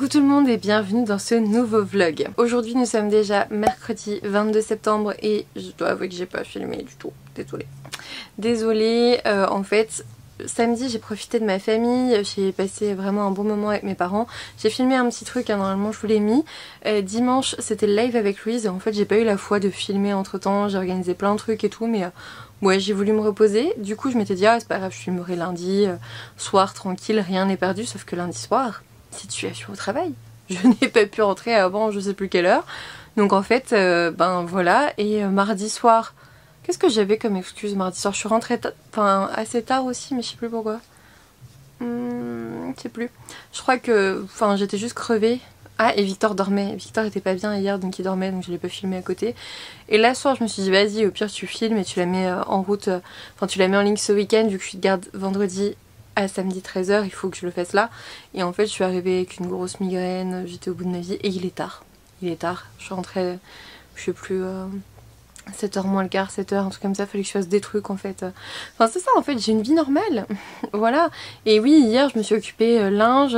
Coucou tout le monde et bienvenue dans ce nouveau vlog. Aujourd'hui nous sommes déjà mercredi 22 septembre et je dois avouer que j'ai pas filmé du tout, désolée. En fait samedi j'ai profité de ma famille, j'ai passé vraiment un bon moment avec mes parents. J'ai filmé un petit truc, normalement je vous l'ai mis. Dimanche c'était le live avec Louise et en fait j'ai pas eu la foi de filmer entre temps, j'ai organisé plein de trucs et tout mais ouais, j'ai voulu me reposer. Du coup je m'étais dit c'est pas grave, je filmerai lundi soir tranquille, rien n'est perdu. Sauf que lundi soir, situation au travail, je n'ai pas pu rentrer avant je sais plus quelle heure. Donc en fait ben voilà. Et mardi soir, qu'est-ce que j'avais comme excuse mardi soir? Je suis rentrée assez tard aussi mais je sais plus pourquoi. Je sais plus. Je crois que j'étais juste crevée. Ah, et Victor dormait. Victor était pas bien hier donc il dormait donc je l'ai pas filmé à côté. Et là ce soir je me suis dit vas-y, au pire tu filmes et tu la mets en route, tu la mets en ligne ce week-end vu que je te garde vendredi à samedi 13h, il faut que je le fasse là. Et en fait je suis arrivée avec une grosse migraine, j'étais au bout de ma vie et il est tard. Il est tard. Je suis rentrée, je sais plus, 7h moins le quart, 7h, un truc comme ça, fallait que je fasse des trucs en fait. Enfin c'est ça en fait, j'ai une vie normale. Voilà. Et oui, hier je me suis occupée linge,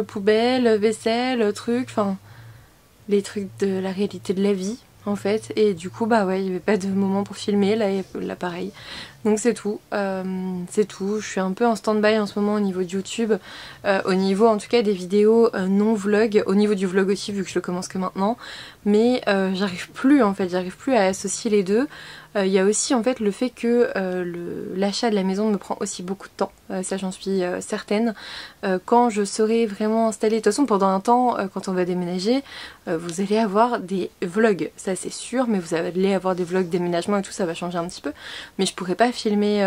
poubelle, vaisselle, trucs, les trucs de la réalité de la vie en fait. Et du coup bah ouais, il n'y avait pas de moment pour filmer, là pareil. Donc c'est tout, je suis un peu en stand-by en ce moment au niveau de YouTube, au niveau en tout cas des vidéos non vlog, au niveau du vlog aussi vu que je le commence que maintenant, mais j'arrive plus en fait, j'arrive plus à associer les deux. Il y a aussi en fait le fait que l'achat de la maison me prend aussi beaucoup de temps, ça j'en suis certaine. Quand je serai vraiment installée, de toute façon pendant un temps, quand on va déménager, vous allez avoir des vlogs, ça c'est sûr, mais vous allez avoir des vlogs déménagement et tout, ça va changer un petit peu, mais je pourrais pas filmer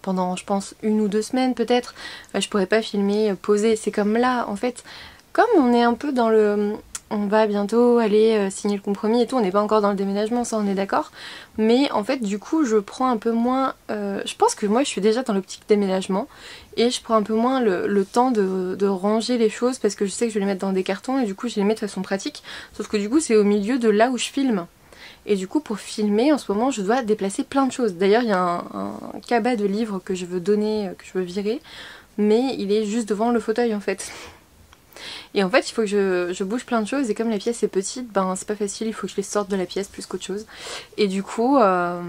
pendant je pense 1 ou 2 semaines peut-être, je pourrais pas filmer poser, c'est comme là en fait, comme on est un peu dans le... On va bientôt aller signer le compromis et tout, on n'est pas encore dans le déménagement, ça on est d'accord. Mais en fait du coup je prends un peu moins, je pense que moi je suis déjà dans l'optique déménagement et je prends un peu moins le temps de ranger les choses parce que je sais que je vais les mettre dans des cartons et du coup je les mets de façon pratique. Sauf que du coup c'est au milieu de là où je filme. Et du coup pour filmer en ce moment je dois déplacer plein de choses. D'ailleurs il y a un cabas de livres que je veux donner, que je veux virer, mais il est juste devant le fauteuil en fait. Et en fait il faut que je bouge plein de choses et comme la pièce est petite, c'est pas facile, il faut que je les sorte de la pièce plus qu'autre chose. Et du coup ça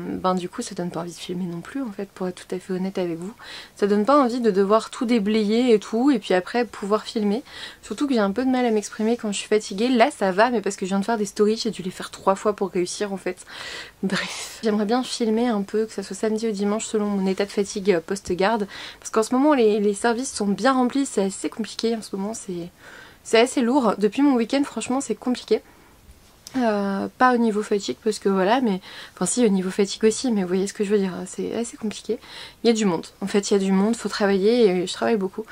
donne pas envie de filmer non plus en fait, pour être tout à fait honnête avec vous. Ça donne pas envie de devoir tout déblayer et tout et puis après pouvoir filmer. Surtout que j'ai un peu de mal à m'exprimer quand je suis fatiguée. Là ça va mais parce que je viens de faire des stories, j'ai dû les faire 3 fois pour réussir en fait. Bref, j'aimerais bien filmer un peu, que ça soit samedi ou dimanche selon mon état de fatigue post-garde. Parce qu'en ce moment les services sont bien remplis, c'est assez compliqué en ce moment, c'est assez lourd. Depuis mon week-end franchement c'est compliqué. Pas au niveau fatigue parce que voilà, mais si au niveau fatigue aussi, mais vous voyez ce que je veux dire, c'est assez compliqué. Il y a du monde, en fait il y a du monde, faut travailler et je travaille beaucoup.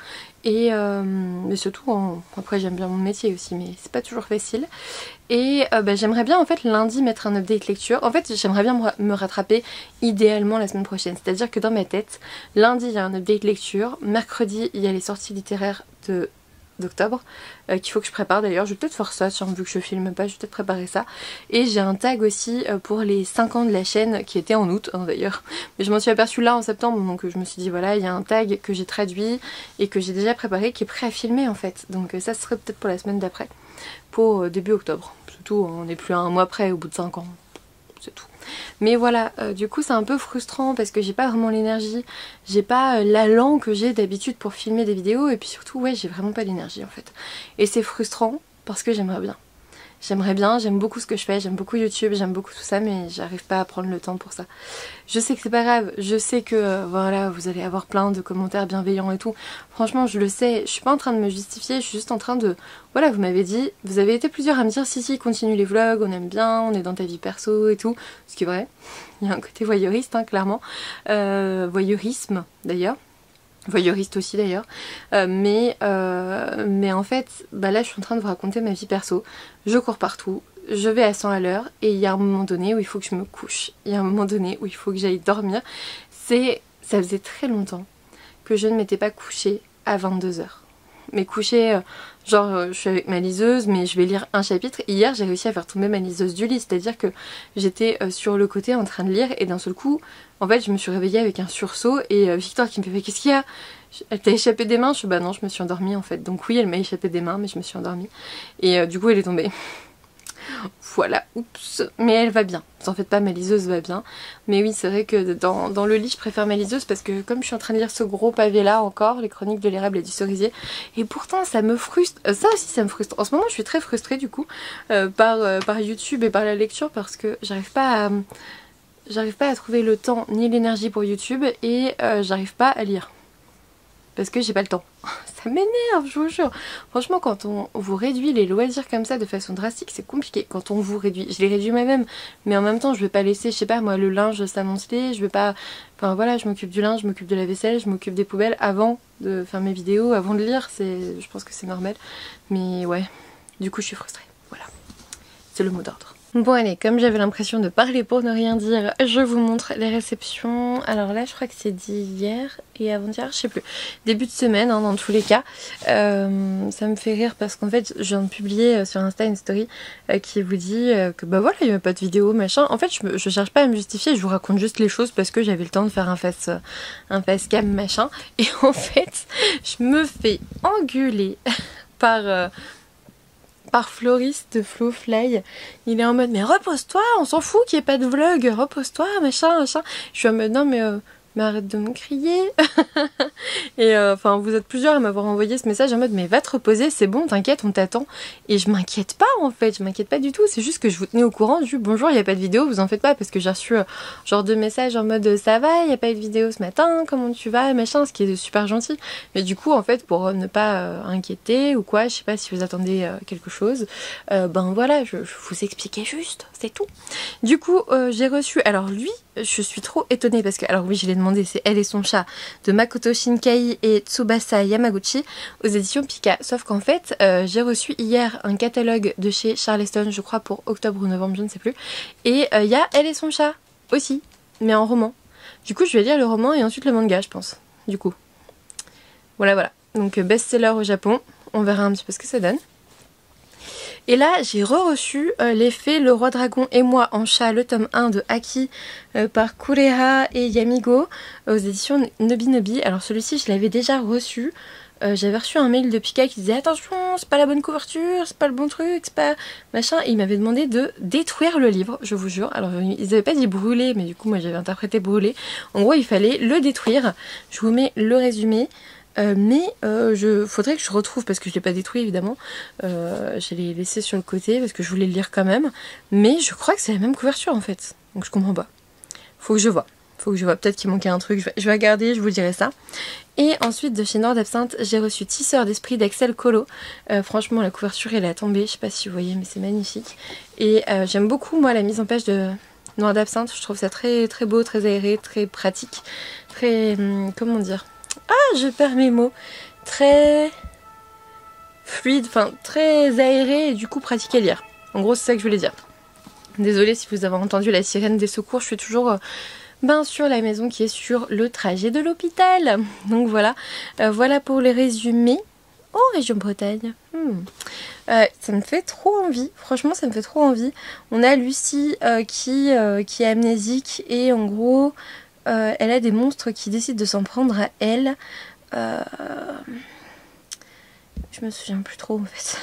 Et mais surtout après j'aime bien mon métier aussi mais c'est pas toujours facile. Et j'aimerais bien en fait lundi mettre un update lecture. En fait j'aimerais bien me rattraper idéalement la semaine prochaine. C'est à dire que dans ma tête, lundi il y a un update lecture, mercredi il y a les sorties littéraires d'octobre qu'il faut que je prépare. D'ailleurs je vais peut-être faire ça, vu que je filme pas, je vais peut-être préparer ça. Et j'ai un tag aussi pour les 5 ans de la chaîne qui était en août d'ailleurs, mais je m'en suis aperçue là en septembre donc je me suis dit voilà, il y a un tag que j'ai traduit et que j'ai déjà préparé qui est prêt à filmer en fait, donc ça serait peut-être pour la semaine d'après, pour début octobre. Surtout on n'est plus à un mois près au bout de 5 ans, c'est tout. Mais voilà, du coup c'est un peu frustrant parce que j'ai pas vraiment l'énergie, j'ai pas l'allant que j'ai d'habitude pour filmer des vidéos et puis surtout ouais j'ai vraiment pas l'énergie en fait. Et c'est frustrant parce que j'aimerais bien. J'aimerais bien, j'aime beaucoup ce que je fais, j'aime beaucoup YouTube, j'aime beaucoup tout ça mais j'arrive pas à prendre le temps pour ça. Je sais que c'est pas grave, je sais que voilà vous allez avoir plein de commentaires bienveillants et tout. Franchement je le sais, je suis pas en train de me justifier, je suis juste en train de... Voilà, vous m'avez dit, vous avez été plusieurs à me dire si continue les vlogs, on aime bien, on est dans ta vie perso et tout. Ce qui est vrai, il y a un côté voyeuriste clairement. Voyeurisme d'ailleurs. Voyeuriste aussi d'ailleurs, mais en fait là je suis en train de vous raconter ma vie perso. Je cours partout, je vais à 100 à l'heure et il y a un moment donné où il faut que je me couche, il y a un moment donné où il faut que j'aille dormir. Ça faisait très longtemps que je ne m'étais pas couchée à 22h. Mais couchée, je suis avec ma liseuse mais je vais lire un chapitre. Hier j'ai réussi à faire tomber ma liseuse du lit, c'est à dire que j'étais sur le côté en train de lire et d'un seul coup en fait je me suis réveillée avec un sursaut et Victor qui me fait qu'est-ce qu'il y a? Elle t'a échappé des mains? Je fais bah non, je me suis endormie en fait. Donc oui, elle m'a échappé des mains, mais je me suis endormie. Et du coup, elle est tombée. Voilà, oups, mais elle va bien, vous en faites pas, ma liseuse va bien. Mais oui, c'est vrai que dans le lit je préfère ma liseuse parce que comme je suis en train de lire ce gros pavé là encore, les chroniques de l'érable et du cerisier, et pourtant ça me frustre, ça aussi ça me frustre. En ce moment je suis très frustrée du coup par YouTube et par la lecture parce que j'arrive pas à trouver le temps ni l'énergie pour YouTube et j'arrive pas à lire. Parce que j'ai pas le temps. Ça m'énerve, je vous jure. Franchement, quand on vous réduit les loisirs comme ça de façon drastique, c'est compliqué. Quand on vous réduit, je les réduis moi-même, mais en même temps, je vais pas laisser, je sais pas moi, le linge s'amonceler, je vais pas... Enfin voilà, je m'occupe du linge, je m'occupe de la vaisselle, je m'occupe des poubelles avant de faire mes vidéos, avant de lire, je pense que c'est normal. Mais ouais, du coup, je suis frustrée. Voilà, c'est le mot d'ordre. Bon allez, comme j'avais l'impression de parler pour ne rien dire, je vous montre les réceptions. Alors là je crois que c'est d'hier et avant-hier, je sais plus. Début de semaine hein, dans tous les cas. Ça me fait rire parce qu'en fait je viens de publier sur Insta une story qui vous dit que bah voilà il n'y a pas de vidéo machin. En fait je cherche pas à me justifier, je vous raconte juste les choses parce que j'avais le temps de faire un face cam machin. Et en fait je me fais engueuler par Floris de Flowfly. Il est en mode mais repose-toi, on s'en fout qu'il n'y ait pas de vlog, repose-toi machin machin. Je suis en mode non mais arrête de me crier. Et enfin vous êtes plusieurs à m'avoir envoyé ce message en mode mais va te reposer, c'est bon, t'inquiète, on t'attend. Et je m'inquiète pas en fait, je m'inquiète pas du tout, c'est juste que je vous tenais au courant du bonjour, il n'y a pas de vidéo, vous en faites pas, parce que j'ai reçu genre de messages en mode ça va, il n'y a pas eu de vidéo ce matin, comment tu vas, machin, ce qui est super gentil. Mais du coup en fait pour ne pas inquiéter ou quoi, je sais pas si vous attendez quelque chose, ben voilà, je vous expliquais juste, c'est tout. Du coup j'ai reçu, alors lui je suis trop étonnée parce que, alors oui je l'ai demandé, c'est Elle et son chat de Makoto Shinkai et Tsubasa Yamaguchi aux éditions Pika. Sauf qu'en fait j'ai reçu hier un catalogue de chez Charleston, je crois pour octobre ou novembre, je ne sais plus. Et il y a Elle et son chat aussi, mais en roman. Du coup je vais lire le roman et ensuite le manga je pense. Du coup. Voilà. Donc best-seller au Japon, on verra un petit peu ce que ça donne. Et là j'ai re-reçu l'effet Le Roi Dragon et moi en chat, le tome 1 de Aki par Kureha et Yamigo aux éditions Nobinobi. Alors celui-ci je l'avais déjà reçu. J'avais reçu un mail de Pika qui disait attention, c'est pas la bonne couverture, c'est pas le bon truc, c'est pas machin. Et il m'avait demandé de détruire le livre, je vous jure. Alors ils avaient pas dit brûler, mais du coup moi j'avais interprété brûler. En gros il fallait le détruire. Je vous mets le résumé. Faudrait que je retrouve parce que je l'ai pas détruit évidemment. Je l'ai laissé sur le côté parce que je voulais le lire quand même. Mais je crois que c'est la même couverture en fait. Donc je comprends pas. Faut que je vois. Peut-être qu'il manquait un truc. Je vais regarder, je vous dirai ça. Et ensuite de chez Noir d'Absinthe, j'ai reçu Tisseur d'Esprit d'Axel Colo. Franchement la couverture elle a tombé. Je sais pas si vous voyez mais c'est magnifique. Et j'aime beaucoup moi la mise en page de Noir d'Absinthe. Je trouve ça très très beau, très aéré, très pratique. Très... comment dire ? Ah, je perds mes mots. Très fluide, enfin très aéré et du coup pratique à lire. En gros, c'est ça que je voulais dire. Désolée si vous avez entendu la sirène des secours, je suis toujours sur la maison qui est sur le trajet de l'hôpital. Donc voilà, voilà pour les résumés. Oh, région Bretagne. Ça me fait trop envie, franchement ça me fait trop envie. On a Lucie qui est amnésique et en gros... elle a des monstres qui décident de s'en prendre à elle. Je me souviens plus trop en fait.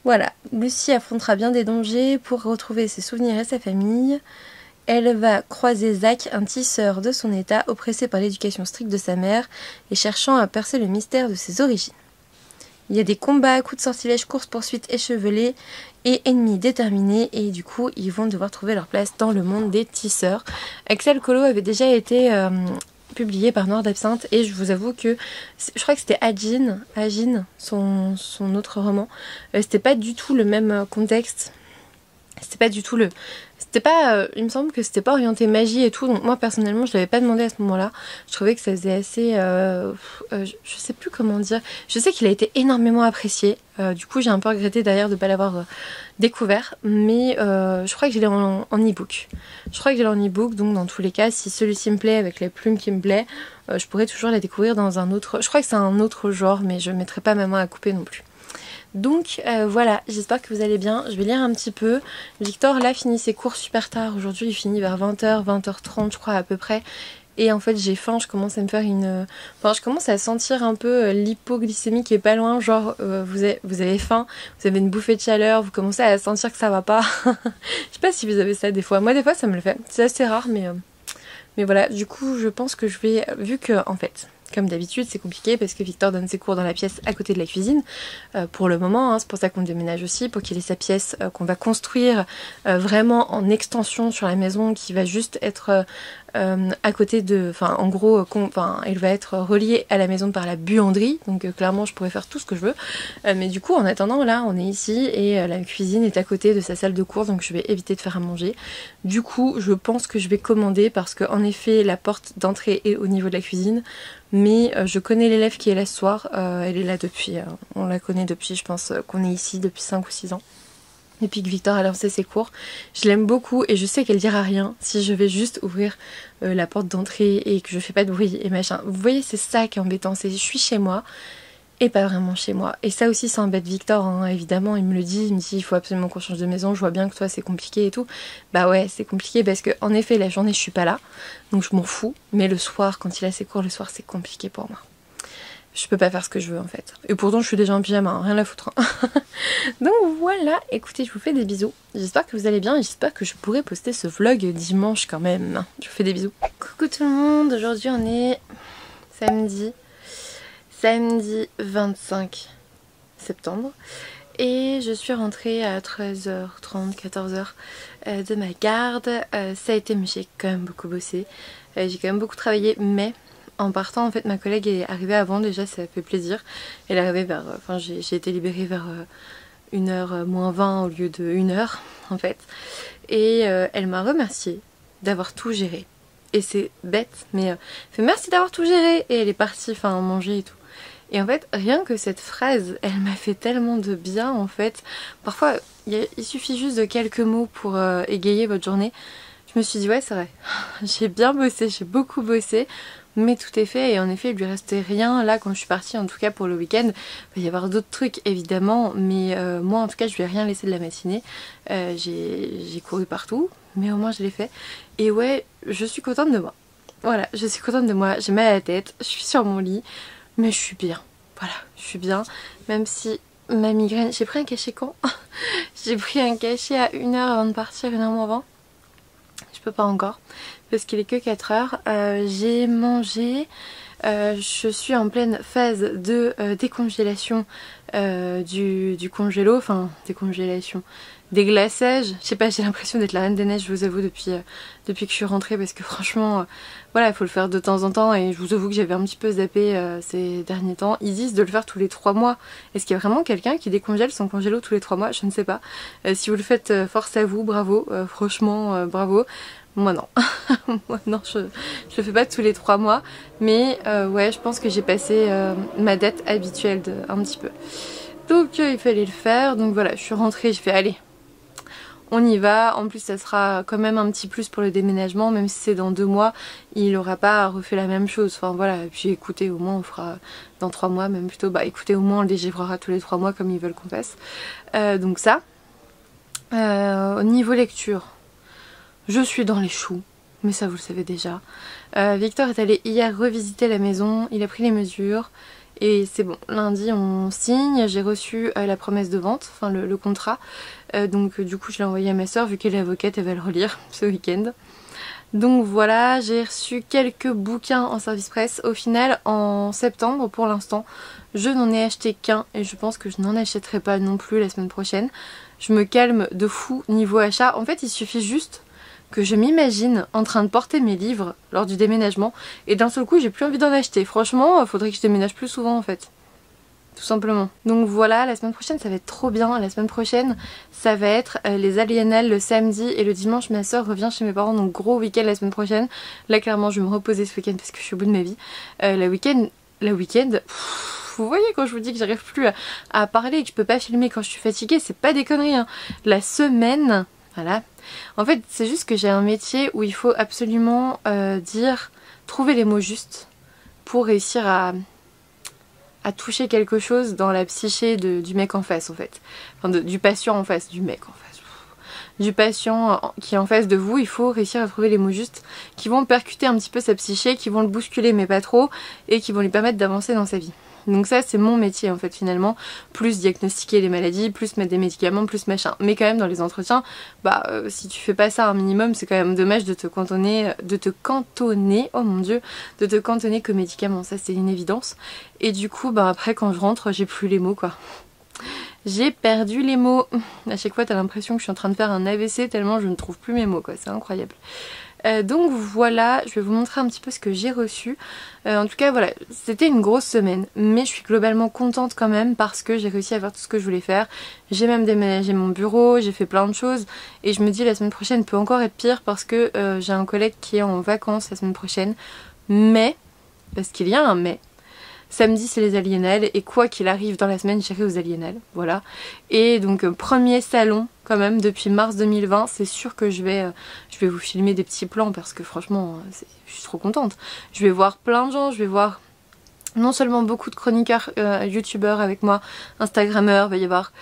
Voilà, Lucie affrontera bien des dangers pour retrouver ses souvenirs et sa famille. Elle va croiser Zach, un tisseur de son état, oppressé par l'éducation stricte de sa mère et cherchant à percer le mystère de ses origines. Il y a des combats, coups de sortilège, courses-poursuites échevelées et ennemis déterminés et du coup ils vont devoir trouver leur place dans le monde des tisseurs. Axel Colo avait déjà été publié par Noir d'Absinthe et je vous avoue que je crois que c'était Ajin, son autre roman. C'était pas du tout le même contexte. C'était pas du tout le... C'était pas... il me semble que c'était pas orienté magie et tout, donc moi personnellement je l'avais pas demandé à ce moment-là. Je trouvais que ça faisait assez... je sais plus comment dire. Je sais qu'il a été énormément apprécié. Du coup j'ai un peu regretté d'ailleurs de pas l'avoir découvert. Mais je crois que je l'ai en e-book. Donc dans tous les cas, si celui-ci me plaît avec les plumes qui me plaît, je pourrais toujours la découvrir dans un autre... Je crois que c'est un autre genre, mais je mettrai pas ma main à couper non plus. Donc voilà, j'espère que vous allez bien. Je vais lire un petit peu. Victor là finit ses cours super tard. Aujourd'hui il finit vers 20h, 20h30 je crois à peu près. Et en fait j'ai faim, je commence à me faire Enfin je commence à sentir un peu l'hypoglycémie qui est pas loin, genre vous avez faim, vous avez une bouffée de chaleur, vous commencez à sentir que ça va pas. Je sais pas si vous avez ça des fois, moi des fois ça me le fait, c'est assez rare mais voilà, du coup je pense que je vais, vu que en fait... Comme d'habitude, c'est compliqué parce que Victor donne ses cours dans la pièce à côté de la cuisine pour le moment, hein, c'est pour ça qu'on déménage aussi, pour qu'il ait sa pièce qu'on va construire vraiment en extension sur la maison, qui va juste être à côté de... Enfin, en gros, elle va être reliée à la maison par la buanderie, donc clairement je pourrais faire tout ce que je veux. Mais du coup, en attendant, là, on est ici et la cuisine est à côté de sa salle de cours, donc je vais éviter de faire à manger. Du coup, je pense que je vais commander parce qu'en effet, la porte d'entrée est au niveau de la cuisine. Mais je connais l'élève qui est là ce soir, elle est là depuis, on la connaît depuis, je pense qu'on est ici depuis 5 ou 6 ans. Depuis que Victor a lancé ses cours. Je l'aime beaucoup et je sais qu'elle dira rien si je vais juste ouvrir la porte d'entrée et que je fais pas de bruit et machin. Vous voyez, c'est ça qui est embêtant, c'est que je suis chez moi et pas vraiment chez moi. Et ça aussi ça embête Victor, hein, évidemment, il me le dit, il me dit il faut absolument qu'on change de maison, je vois bien que toi c'est compliqué et tout. Bah ouais, c'est compliqué parce que en effet la journée je suis pas là, donc je m'en fous, mais le soir, quand il a ses cours, le soir c'est compliqué pour moi. Je peux pas faire ce que je veux en fait. Et pourtant je suis déjà en pyjama, hein, rien à foutre. Hein. Donc voilà, écoutez, je vous fais des bisous. J'espère que vous allez bien et j'espère que je pourrai poster ce vlog dimanche quand même. Je vous fais des bisous. Coucou tout le monde, aujourd'hui on est samedi 25 septembre. Et je suis rentrée à 13h30, 14h de ma garde. Ça a été, mais j'ai quand même beaucoup bossé. J'ai quand même beaucoup travaillé, mais... En partant, en fait, ma collègue est arrivée avant, déjà ça fait plaisir. Elle est arrivée vers... Enfin, j'ai été libérée vers 1h moins 20 au lieu de 1h, en fait. Et elle m'a remerciée d'avoir tout géré. Et c'est bête, mais elle fait merci d'avoir tout géré. Et elle est partie, enfin, manger et tout. Et en fait, rien que cette phrase, elle m'a fait tellement de bien, en fait. Parfois, il suffit juste de quelques mots pour égayer votre journée. Je me suis dit, ouais, c'est vrai. J'ai bien bossé, j'ai beaucoup bossé. Mais tout est fait et en effet il lui restait rien là quand je suis partie, en tout cas pour le week-end. Il va y avoir d'autres trucs évidemment, mais moi en tout cas je lui ai rien laissé de la matinée. J'ai couru partout, mais au moins je l'ai fait. Et ouais, je suis contente de moi. Voilà, je suis contente de moi, j'ai mal à la tête, je suis sur mon lit, mais je suis bien. Voilà, je suis bien, même si ma migraine... J'ai pris un cachet quand J'ai pris un cachet à 1h avant de partir, 1h moins 20. Je peux pas encore parce qu'il est que 4h. J'ai mangé, je suis en pleine phase de décongélation du congélo, enfin décongélation, déglaçage. Je sais pas, j'ai l'impression d'être la reine des neiges, je vous avoue, depuis que je suis rentrée, parce que franchement voilà, il faut le faire de temps en temps et je vous avoue que j'avais un petit peu zappé ces derniers temps. Ils disent de le faire tous les 3 mois. Est-ce qu'il y a vraiment quelqu'un qui décongèle son congélo tous les 3 mois? Je ne sais pas. Si vous le faites, force à vous, bravo, franchement bravo. Moi non, moi non, je le fais pas tous les 3 mois, mais ouais, je pense que j'ai passé ma date habituelle un petit peu. Donc il fallait le faire, donc voilà, je suis rentrée, je fais allez, on y va. En plus ça sera quand même un petit plus pour le déménagement, même si c'est dans 2 mois, il n'aura pas refait la même chose, enfin voilà. Et puis écoutez, au moins on fera dans 3 mois, même plutôt, bah écoutez, au moins on le dégivrera tous les 3 mois comme ils veulent qu'on fasse. Donc ça, au niveau lecture, je suis dans les choux, mais ça vous le savez déjà. Victor est allé hier revisiter la maison, il a pris les mesures et c'est bon. Lundi on signe, j'ai reçu la promesse de vente, enfin le contrat. Donc du coup je l'ai envoyé à ma soeur, vu qu'elle est avocate, elle va le relire ce week-end. Donc voilà, j'ai reçu quelques bouquins en service presse. Au final, en septembre, pour l'instant, je n'en ai acheté qu'un et je pense que je n'en achèterai pas non plus la semaine prochaine. Je me calme de fou niveau achat. En fait, il suffit juste que je m'imagine en train de porter mes livres lors du déménagement et d'un seul coup j'ai plus envie d'en acheter. Franchement, faudrait que je déménage plus souvent en fait. Tout simplement. Donc voilà, la semaine prochaine ça va être trop bien. La semaine prochaine ça va être les aliénales le samedi et le dimanche ma soeur revient chez mes parents, donc gros week-end la semaine prochaine. Là clairement je vais me reposer ce week-end parce que je suis au bout de ma vie. La week-end, vous voyez quand je vous dis que j'arrive plus à parler et que je peux pas filmer quand je suis fatiguée, c'est pas des conneries hein. La semaine, voilà. En fait c'est juste que j'ai un métier où il faut absolument trouver les mots justes pour réussir à toucher quelque chose dans la psyché du mec en face en fait. Enfin du patient en face, du mec en face. du patient qui est en face de vous, il faut réussir à trouver les mots justes qui vont percuter un petit peu sa psyché, qui vont le bousculer mais pas trop, et qui vont lui permettre d'avancer dans sa vie. Donc ça c'est mon métier en fait finalement, plus diagnostiquer les maladies, plus mettre des médicaments, plus machin. Mais quand même dans les entretiens, si tu fais pas ça un minimum, c'est quand même dommage de te cantonner, oh mon dieu, de te cantonner qu'aux médicaments, ça c'est une évidence. Et du coup après quand je rentre, j'ai plus les mots quoi. J'ai perdu les mots. À chaque fois t'as l'impression que je suis en train de faire un AVC tellement je ne trouve plus mes mots quoi, c'est incroyable. Donc voilà, je vais vous montrer un petit peu ce que j'ai reçu. En tout cas voilà, c'était une grosse semaine, mais je suis globalement contente quand même parce que j'ai réussi à faire tout ce que je voulais faire. J'ai même déménagé mon bureau, j'ai fait plein de choses et je me dis la semaine prochaine peut encore être pire parce que j'ai un collègue qui est en vacances la semaine prochaine. Mais, parce qu'il y a un mais, samedi c'est les aliénales et quoi qu'il arrive dans la semaine j'irai aux aliénales, voilà. Et donc premier salon quand même depuis mars 2020, c'est sûr que je vais vous filmer des petits plans parce que franchement je suis trop contente. Je vais voir plein de gens, je vais voir non seulement beaucoup de chroniqueurs, youtubeurs avec moi, instagrammeurs, il va y avoir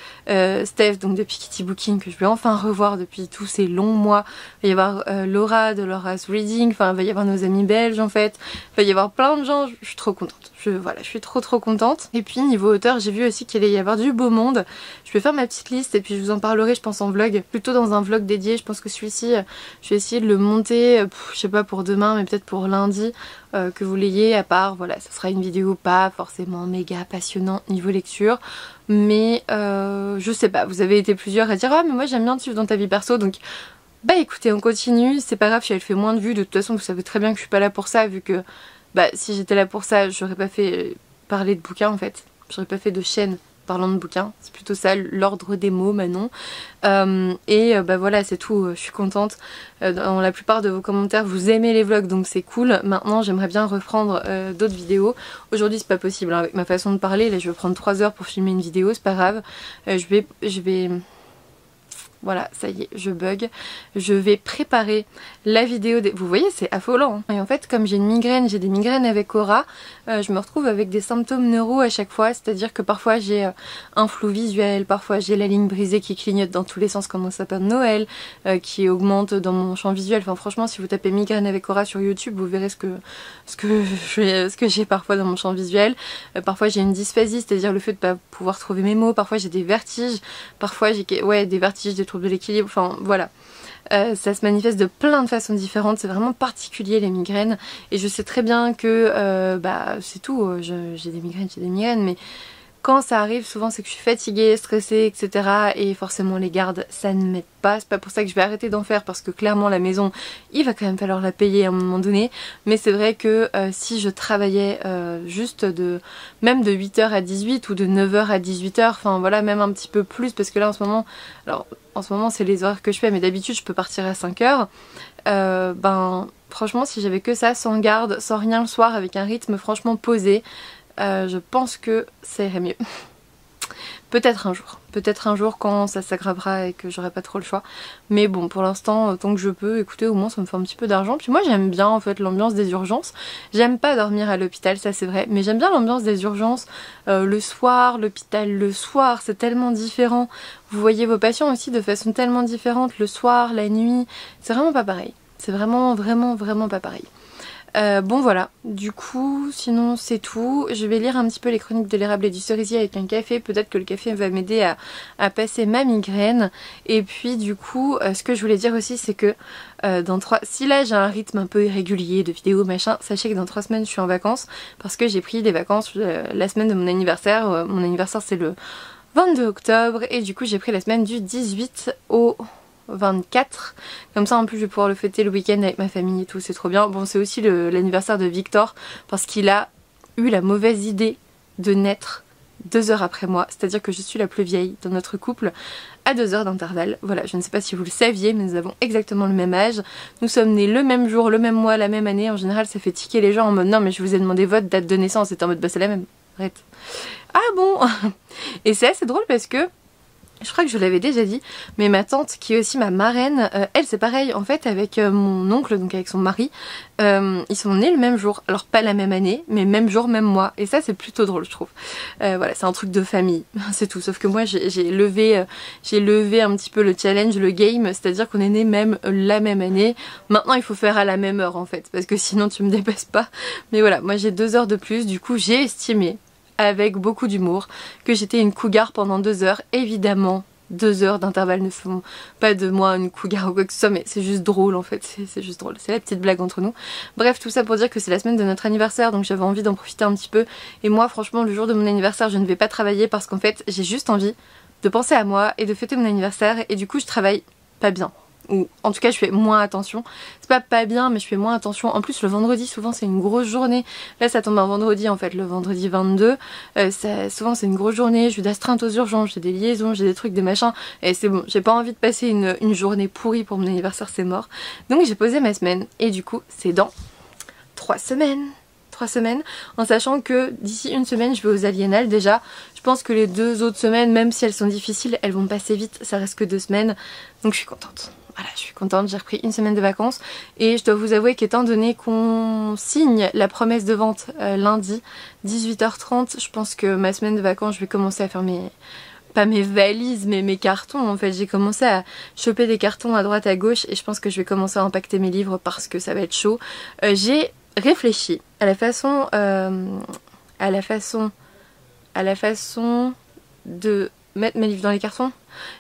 Steph donc de Piketty Booking que je vais enfin revoir depuis tous ces longs mois, il va y avoir Laura de Laura's Reading, enfin il va y avoir nos amis belges en fait, il va y avoir plein de gens, je suis trop contente. Voilà, je suis trop contente. Et puis niveau auteur, j'ai vu aussi qu'il allait y avoir du beau monde. Je vais faire ma petite liste et puis je vous en parlerai je pense en vlog, plutôt dans un vlog dédié. Je pense que celui-ci, je vais essayer de le monter, je sais pas pour demain mais peut-être pour lundi, que vous l'ayez à part. Voilà, ça sera une vidéo pas forcément méga passionnante niveau lecture. Mais je sais pas, vous avez été plusieurs à dire ah mais moi j'aime bien te suivre dans ta vie perso donc... Bah écoutez, on continue, c'est pas grave si elle fait moins de vues, de toute façon vous savez très bien que je suis pas là pour ça vu que... si j'étais là pour ça, j'aurais pas fait parler de bouquins en fait. J'aurais pas fait de chaîne parlant de bouquins. C'est plutôt ça l'ordre des mots maintenant. Voilà, c'est tout. Je suis contente. Dans la plupart de vos commentaires, vous aimez les vlogs donc c'est cool. Maintenant, j'aimerais bien reprendre d'autres vidéos. Aujourd'hui, c'est pas possible hein, avec ma façon de parler. Là, je vais prendre 3 heures pour filmer une vidéo, c'est pas grave. Je vais... Voilà, ça y est, je bug. Je vais préparer la vidéo des... Vous voyez, c'est affolant. Hein. Et en fait, comme j'ai une migraine, j'ai des migraines avec aura, je me retrouve avec des symptômes neuro à chaque fois. C'est-à-dire que parfois j'ai un flou visuel, parfois j'ai la ligne brisée qui clignote dans tous les sens comme un sapin de Noël, qui augmente dans mon champ visuel. Enfin franchement, si vous tapez migraine avec aura sur YouTube, vous verrez ce que j'ai parfois dans mon champ visuel. Parfois j'ai une dysphasie, c'est-à-dire le fait de pas pouvoir trouver mes mots. Parfois j'ai des vertiges, parfois j'ai des vertiges, des troubles de l'équilibre, enfin voilà. Ça se manifeste de plein de façons différentes, c'est vraiment particulier les migraines et je sais très bien que c'est tout, j'ai des migraines mais quand ça arrive souvent c'est que je suis fatiguée, stressée etc. et forcément les gardes ça ne m'aide pas, c'est pas pour ça que je vais arrêter d'en faire parce que clairement la maison il va quand même falloir la payer à un moment donné, mais c'est vrai que si je travaillais juste même de 8h à 18 ou de 9h à 18h, enfin voilà même un petit peu plus parce que là en ce moment c'est les horaires que je fais mais d'habitude je peux partir à 5h, franchement si j'avais que ça sans garde, sans rien le soir avec un rythme franchement posé, je pense que ça irait mieux. Peut-être un jour quand ça s'aggravera et que j'aurai pas trop le choix. Mais bon, pour l'instant, tant que je peux, écoutez, au moins ça me fait un petit peu d'argent. Puis moi j'aime bien en fait l'ambiance des urgences. J'aime pas dormir à l'hôpital, ça c'est vrai, mais j'aime bien l'ambiance des urgences. Le soir, l'hôpital le soir, c'est tellement différent. Vous voyez vos patients aussi de façon tellement différente, le soir, la nuit, c'est vraiment pas pareil. C'est vraiment pas pareil. Bon voilà, du coup sinon c'est tout. Je vais lire un petit peu les chroniques de l'érable et du cerisier avec un café. Peut-être que le café va m'aider à passer ma migraine. Et puis du coup ce que je voulais dire aussi c'est que si là j'ai un rythme un peu irrégulier de vidéos machin, sachez que dans 3 semaines je suis en vacances parce que j'ai pris des vacances la semaine de mon anniversaire. Mon anniversaire c'est le 22 octobre et du coup j'ai pris la semaine du 18 au 24, comme ça en plus je vais pouvoir le fêter le week-end avec ma famille et tout, c'est trop bien. Bon c'est aussi l'anniversaire de Victor parce qu'il a eu la mauvaise idée de naître 2 heures après moi, c'est à dire que je suis la plus vieille dans notre couple à 2 heures d'intervalle. Voilà, je ne sais pas si vous le saviez mais nous avons exactement le même âge, nous sommes nés le même jour, le même mois, la même année. En général ça fait tiquer les gens en mode non mais je vous ai demandé votre date de naissance, et en mode bah c'est la même, arrête. Ah bon. Et c'est assez drôle parce que Je crois que je l'avais déjà dit, mais ma tante qui est aussi ma marraine, elle c'est pareil en fait avec mon oncle, donc avec son mari, ils sont nés le même jour, alors pas la même année, mais même jour, même mois, et ça c'est plutôt drôle je trouve. Voilà, c'est un truc de famille, c'est tout, sauf que moi j'ai levé un petit peu le challenge, le game, c'est-à-dire qu'on est nés même la même année. Maintenant il faut faire à la même heure en fait, parce que sinon tu me dépasses pas, mais voilà, moi j'ai 2 heures de plus, du coup j'ai estimé avec beaucoup d'humour que j'étais une cougar pendant 2 heures. Évidemment 2 heures d'intervalle ne font pas de moi une cougar ou quoi que ce soit, mais c'est juste drôle en fait, c'est juste drôle, c'est la petite blague entre nous. Bref, tout ça pour dire que c'est la semaine de notre anniversaire, donc j'avais envie d'en profiter un petit peu, et moi franchement le jour de mon anniversaire je ne vais pas travailler parce qu'en fait j'ai juste envie de penser à moi et de fêter mon anniversaire, et du coup je travaille pas bien. Ou en tout cas je fais moins attention, c'est pas bien mais je fais moins attention. En plus le vendredi souvent c'est une grosse journée, là ça tombe un vendredi en fait, le vendredi 22, souvent c'est une grosse journée, je suis d'astreinte aux urgences, j'ai des liaisons, j'ai des trucs, des machins, et c'est bon, j'ai pas envie de passer une journée pourrie pour mon anniversaire, c'est mort. Donc j'ai posé ma semaine et du coup c'est dans 3 semaines. 3 semaines, en sachant que d'ici une semaine je vais aux Aliénales déjà. Je pense que les 2 autres semaines, même si elles sont difficiles, elles vont passer vite, ça reste que 2 semaines, donc je suis contente. Voilà, je suis contente, j'ai repris une semaine de vacances et je dois vous avouer qu'étant donné qu'on signe la promesse de vente lundi 18h30, je pense que ma semaine de vacances je vais commencer à faire pas mes valises mais mes cartons en fait. J'ai commencé à choper des cartons à droite à gauche et je pense que je vais commencer à empaqueter mes livres parce que ça va être chaud. J'ai réfléchi à la façon de mettre mes livres dans les cartons.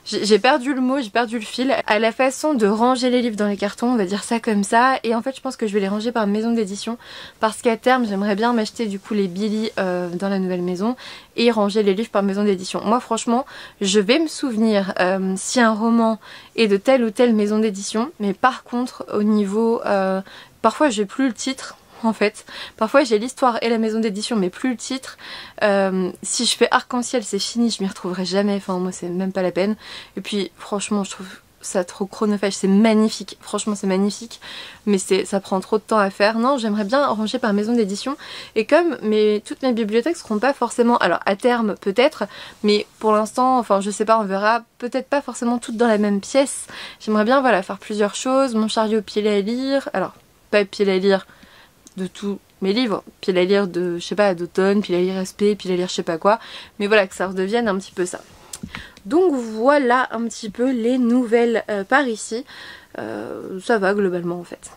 J'ai perdu le mot, j'ai perdu le fil. À la façon de ranger les livres dans les cartons, on va dire ça comme ça. Et en fait je pense que je vais les ranger par maison d'édition, parce qu'à terme j'aimerais bien m'acheter du coup les Billy dans la nouvelle maison et ranger les livres par maison d'édition. Moi franchement je vais me souvenir si un roman est de telle ou telle maison d'édition, mais par contre au niveau parfois j'ai plus le titre. En fait, parfois j'ai l'histoire et la maison d'édition mais plus le titre. Si je fais arc-en-ciel c'est fini, je m'y retrouverai jamais, enfin moi c'est même pas la peine. Et puis franchement je trouve ça trop chronophage, c'est magnifique, franchement c'est magnifique, mais ça prend trop de temps à faire. Non, j'aimerais bien ranger par maison d'édition, et comme toutes mes bibliothèques seront pas forcément, alors à terme peut-être, mais pour l'instant, enfin je sais pas, on verra, peut-être pas forcément toutes dans la même pièce. J'aimerais bien voilà faire plusieurs choses, mon chariot pile à lire, alors pas pile à lire de tous mes livres, pile à lire de, je sais pas, d'automne, pile à lire SP, pile à lire je sais pas quoi, mais voilà, que ça redevienne un petit peu ça. Donc voilà un petit peu les nouvelles par ici, ça va globalement en fait.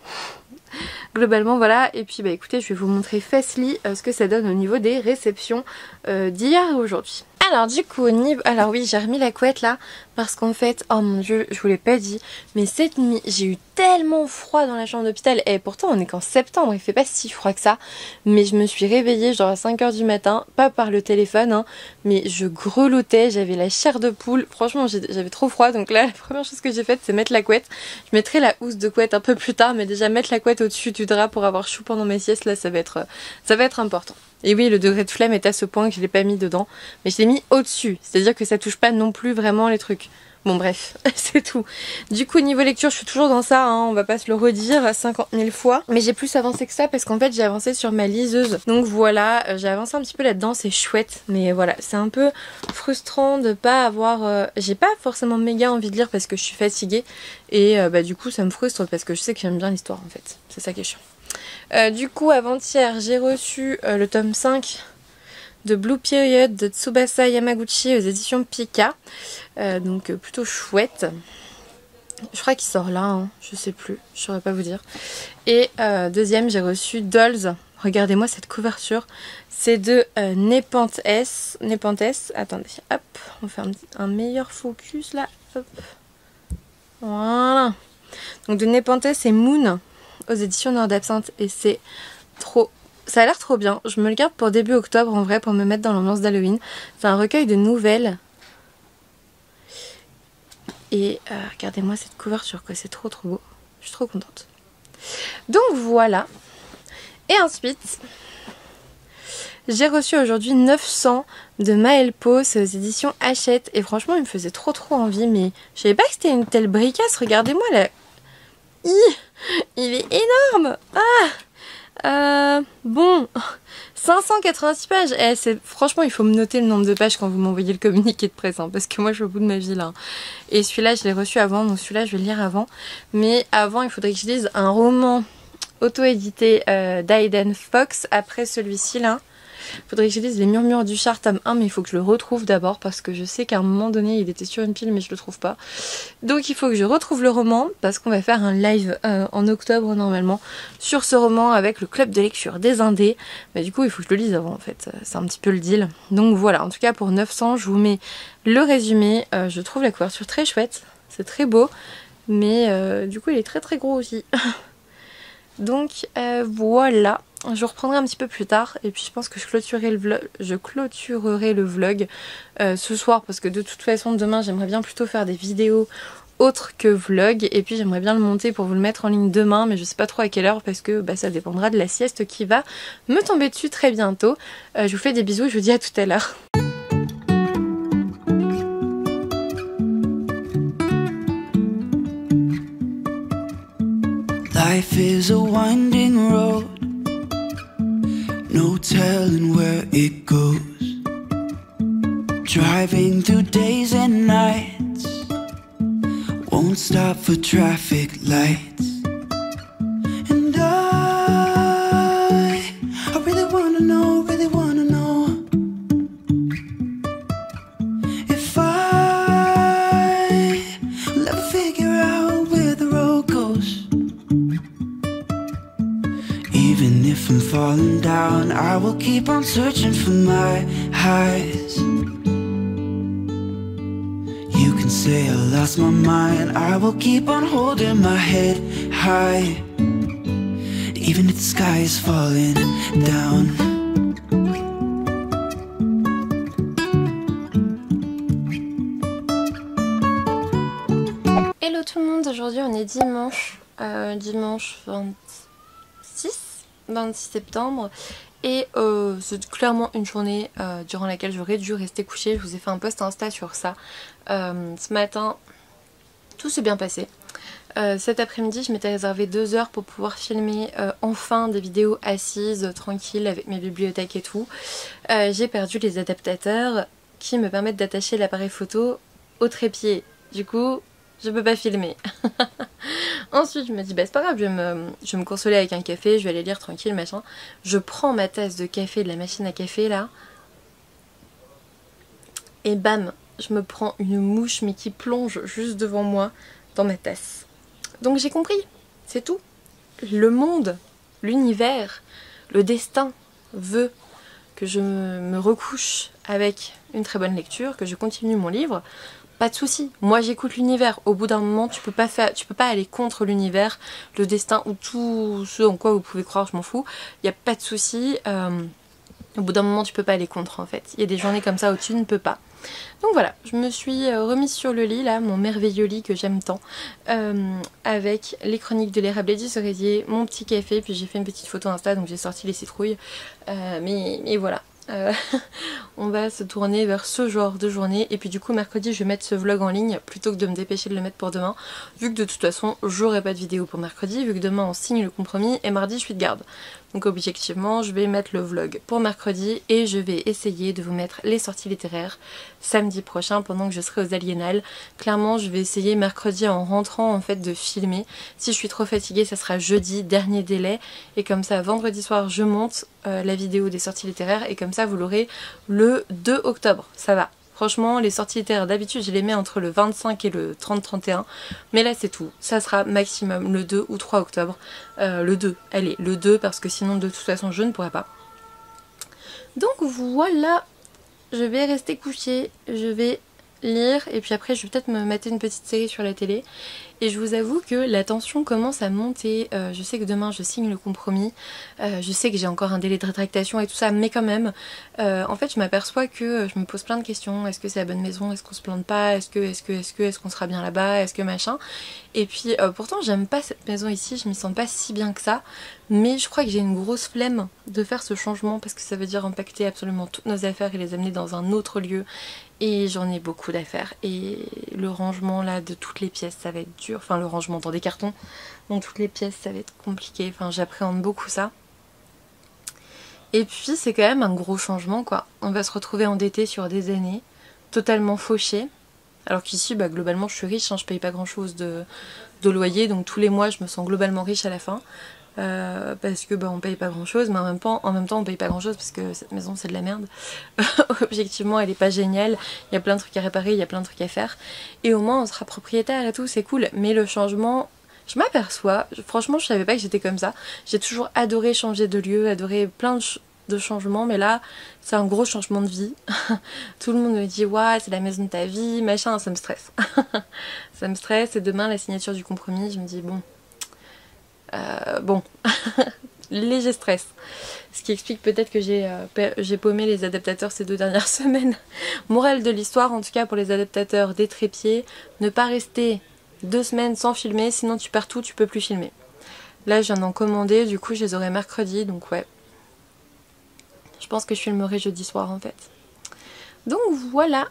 Globalement voilà, et puis bah écoutez je vais vous montrer Fastly ce que ça donne au niveau des réceptions d'hier et aujourd'hui. Alors du coup, alors oui j'ai remis la couette là parce qu'en fait, oh mon dieu je vous l'ai pas dit, mais cette nuit j'ai eu tellement froid dans la chambre d'hôpital, et pourtant on est qu'en septembre, il fait pas si froid que ça, mais je me suis réveillée genre à 5 h du matin, pas par le téléphone hein, mais je grelottais, j'avais la chair de poule, franchement j'avais trop froid, donc là la première chose que j'ai faite c'est mettre la couette. Je mettrai la housse de couette un peu plus tard, mais déjà mettre la couette au-dessus du drap pour avoir chaud pendant mes siestes là ça va être important. Et oui, le degré de flemme est à ce point que je l'ai pas mis dedans, mais je l'ai mis au-dessus, c'est-à-dire que ça touche pas non plus vraiment les trucs. Bon bref, c'est tout. Du coup niveau lecture je suis toujours dans ça, hein, on va pas se le redire 50 000 fois. Mais j'ai plus avancé que ça parce qu'en fait j'ai avancé sur ma liseuse. Donc voilà, j'ai avancé un petit peu là-dedans, c'est chouette. Mais voilà, c'est un peu frustrant de pas avoir... j'ai pas forcément méga envie de lire parce que je suis fatiguée. Et bah du coup ça me frustre parce que je sais que j'aime bien l'histoire en fait. C'est ça qui est chiant. Du coup avant-hier j'ai reçu le tome 5 de Blue Period de Tsubasa Yamaguchi aux éditions Pika, donc plutôt chouette. Je crois qu'il sort là, hein, je sais plus, je saurais pas vous dire. Et deuxième j'ai reçu Dolls, regardez-moi cette couverture, c'est de Nepenthes, attendez, hop, on fait un meilleur focus là, hop, voilà. Donc de Nepenthes et Moon aux éditions Nord d'Absinthe, et c'est trop... Ça a l'air trop bien, je me le garde pour début octobre en vrai pour me mettre dans l'ambiance d'Halloween. C'est un recueil de nouvelles. Et regardez-moi cette couverture quoi, c'est trop beau. Je suis trop contente. Donc voilà. Et ensuite, j'ai reçu aujourd'hui 900 de Maëlle Pau, c'est aux éditions Hachette. Et franchement il me faisait trop envie, mais je savais pas que c'était une telle bricasse, regardez-moi là. Il est énorme. Ah Bon, 586 pages. Franchement, il faut me noter le nombre de pages quand vous m'envoyez le communiqué de presse, hein, parce que moi je suis au bout de ma vie là. Et celui-là, je l'ai reçu avant, donc celui-là, je vais le lire avant. Mais avant, il faudrait que je lise un roman auto-édité d'Aiden Fox après celui-ci là. Faudrait que je lise Les Murmures du Char tome 1, mais il faut que je le retrouve d'abord parce que je sais qu'à un moment donné il était sur une pile mais je le trouve pas. Donc il faut que je retrouve le roman parce qu'on va faire un live en octobre normalement sur ce roman avec le club de lecture des Indés. Mais du coup il faut que je le lise avant en fait, c'est un petit peu le deal. Donc voilà, en tout cas pour 900 je vous mets le résumé. Je trouve la couverture très chouette, c'est très beau, mais du coup il est très très gros aussi. Donc voilà, je reprendrai un petit peu plus tard et puis je pense que je clôturerai le vlog ce soir parce que de toute façon demain j'aimerais bien plutôt faire des vidéos autres que vlog et puis j'aimerais bien le monter pour vous le mettre en ligne demain mais je sais pas trop à quelle heure parce que ça dépendra de la sieste qui va me tomber dessus très bientôt. Je vous fais des bisous et je vous dis à tout à l'heure. Life is a winding road, no telling where it goes. Driving through days and nights, won't stop for traffic lights. And I really wanna know if I'll ever figure out where the road goes. Even if I'm falling down, I will keep on searching for my highs. You can say I lost my mind, I will keep on holding my head high. Even if the sky is falling down. Hello tout le monde, aujourd'hui on est dimanche, dimanche 26 septembre et c'est clairement une journée durant laquelle j'aurais dû rester couchée. Je vous ai fait un post Insta sur ça. Ce matin tout s'est bien passé. Cet après-midi je m'étais réservé 2 heures pour pouvoir filmer enfin des vidéos assises, tranquilles avec mes bibliothèques et tout. J'ai perdu les adaptateurs qui me permettent d'attacher l'appareil photo au trépied. Du coup je peux pas filmer. Ensuite je me dis bah c'est pas grave, je vais me consoler avec un café, je vais aller lire tranquille machin. Je prends ma tasse de café de la machine à café là et bam, je me prends une mouche mais qui plonge juste devant moi dans ma tasse. Donc j'ai compris, c'est tout. Le monde, l'univers, le destin veut que je me recouche avec une très bonne lecture, que je continue mon livre. Pas de souci, moi j'écoute l'univers. Au bout d'un moment tu peux pas aller contre l'univers, le destin ou tout ce en quoi vous pouvez croire, je m'en fous. Il n'y a pas de souci. Au bout d'un moment tu peux pas aller contre en fait. Il y a des journées comme ça où tu ne peux pas. Donc voilà, je me suis remise sur le lit là, mon merveilleux lit que j'aime tant, avec les chroniques de l'érable et du cerisier, mon petit café, puis j'ai fait une petite photo Insta donc j'ai sorti les citrouilles. Mais voilà. On va se tourner vers ce genre de journée et puis du coup mercredi je vais mettre ce vlog en ligne plutôt que de me dépêcher de le mettre pour demain vu que de toute façon j'aurai pas de vidéo pour mercredi vu que demain on signe le compromis et mardi je suis de garde. Donc objectivement je vais mettre le vlog pour mercredi et je vais essayer de vous mettre les sorties littéraires samedi prochain pendant que je serai aux Aliénales. Clairement je vais essayer mercredi en rentrant en fait de filmer. Si je suis trop fatiguée ça sera jeudi, dernier délai, et comme ça vendredi soir je monte la vidéo des sorties littéraires et comme ça vous l'aurez le 2 octobre. Ça va. Franchement les sorties littéraires d'habitude je les mets entre le 25 et le 30-31 mais là c'est tout, ça sera maximum le 2 ou 3 octobre. Le 2, allez le 2 parce que sinon de toute façon je ne pourrai pas. Donc voilà, je vais rester couchée, je vais lire et puis après je vais peut-être me mater une petite série sur la télé. Et je vous avoue que la tension commence à monter. Je sais que demain je signe le compromis, je sais que j'ai encore un délai de rétractation et tout ça, mais quand même en fait je m'aperçois que je me pose plein de questions. Est-ce que c'est la bonne maison? Est-ce qu'on se plante pas? Est-ce qu'on sera bien là-bas? Est-ce que machin? Et puis pourtant j'aime pas cette maison ici, je m'y sens pas si bien que ça, mais je crois que j'ai une grosse flemme de faire ce changement parce que ça veut dire impacter absolument toutes nos affaires et les amener dans un autre lieu. Et j'en ai beaucoup d'affaires et le rangement là de toutes les pièces ça va être dur, enfin le rangement dans des cartons dans toutes les pièces ça va être compliqué, enfin j'appréhende beaucoup ça. Et puis c'est quand même un gros changement quoi. On va se retrouver endetté sur des années, totalement fauché. Alors qu'ici bah, globalement je suis riche, hein, je paye pas grand chose de loyer, donc tous les mois je me sens globalement riche à la fin. Parce que bah, on paye pas grand chose, mais en même temps on paye pas grand chose parce que cette maison c'est de la merde. Objectivement elle est pas géniale, il y a plein de trucs à réparer, il y a plein de trucs à faire. Et au moins on sera propriétaire et tout, c'est cool. Mais le changement, je m'aperçois, franchement je savais pas que j'étais comme ça. J'ai toujours adoré changer de lieu, adoré plein de changements, mais là c'est un gros changement de vie. Tout le monde me dit ouais c'est la maison de ta vie, machin, ça me stresse. Ça me stresse et demain la signature du compromis, je me dis bon, léger stress. Ce qui explique peut-être que j'ai paumé les adaptateurs ces 2 dernières semaines. Morale de l'histoire en tout cas pour les adaptateurs des trépieds, ne pas rester 2 semaines sans filmer, sinon tu perds tout, tu peux plus filmer. Là je viens d'en commander, du coup je les aurai mercredi, donc ouais. Je pense que je filmerai jeudi soir en fait. Donc voilà,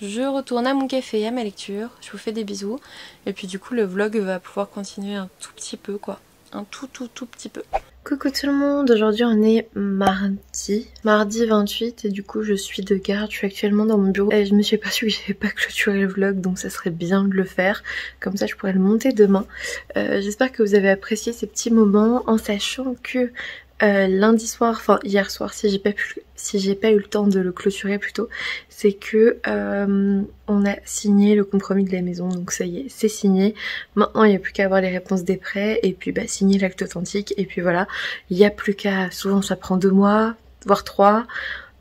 je retourne à mon café, à ma lecture, je vous fais des bisous. Et puis du coup le vlog va pouvoir continuer un tout petit peu quoi. Un tout petit peu. Coucou tout le monde, aujourd'hui on est mardi 28 et du coup je suis de garde, je suis actuellement dans mon bureau et je me suis aperçue que j'avais pas clôturé le vlog donc ça serait bien de le faire, comme ça je pourrais le monter demain. J'espère que vous avez apprécié ces petits moments en sachant que lundi soir, enfin hier soir si j'ai pas eu le temps de le clôturer plutôt, c'est que on a signé le compromis de la maison, donc ça y est, c'est signé. Maintenant il n'y a plus qu'à avoir les réponses des prêts et puis bah signer l'acte authentique et puis voilà, il n'y a plus qu'à, souvent ça prend 2 mois, voire 3,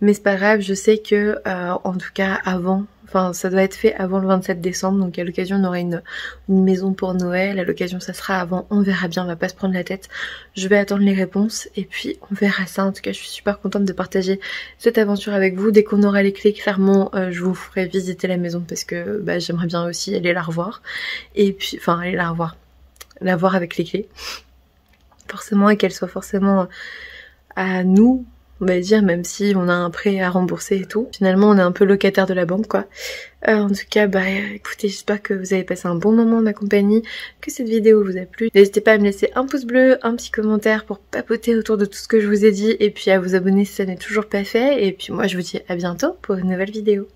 mais c'est pas grave, je sais que en tout cas avant, enfin ça doit être fait avant le 27 décembre, donc à l'occasion on aura une maison pour Noël, à l'occasion ça sera avant, on verra bien, on va pas se prendre la tête. Je vais attendre les réponses et puis on verra ça. En tout cas je suis super contente de partager cette aventure avec vous. Dès qu'on aura les clés, clairement je vous ferai visiter la maison parce que bah, j'aimerais bien aussi aller la revoir. Et puis, enfin aller la voir avec les clés. Forcément, et qu'elle soit forcément à nous, on va dire, même si on a un prêt à rembourser et tout. Finalement on est un peu locataire de la banque quoi. En tout cas bah écoutez, j'espère que vous avez passé un bon moment en ma compagnie, que cette vidéo vous a plu. N'hésitez pas à me laisser un pouce bleu, un petit commentaire pour papoter autour de tout ce que je vous ai dit et puis à vous abonner si ça n'est toujours pas fait. Et puis moi je vous dis à bientôt pour une nouvelle vidéo.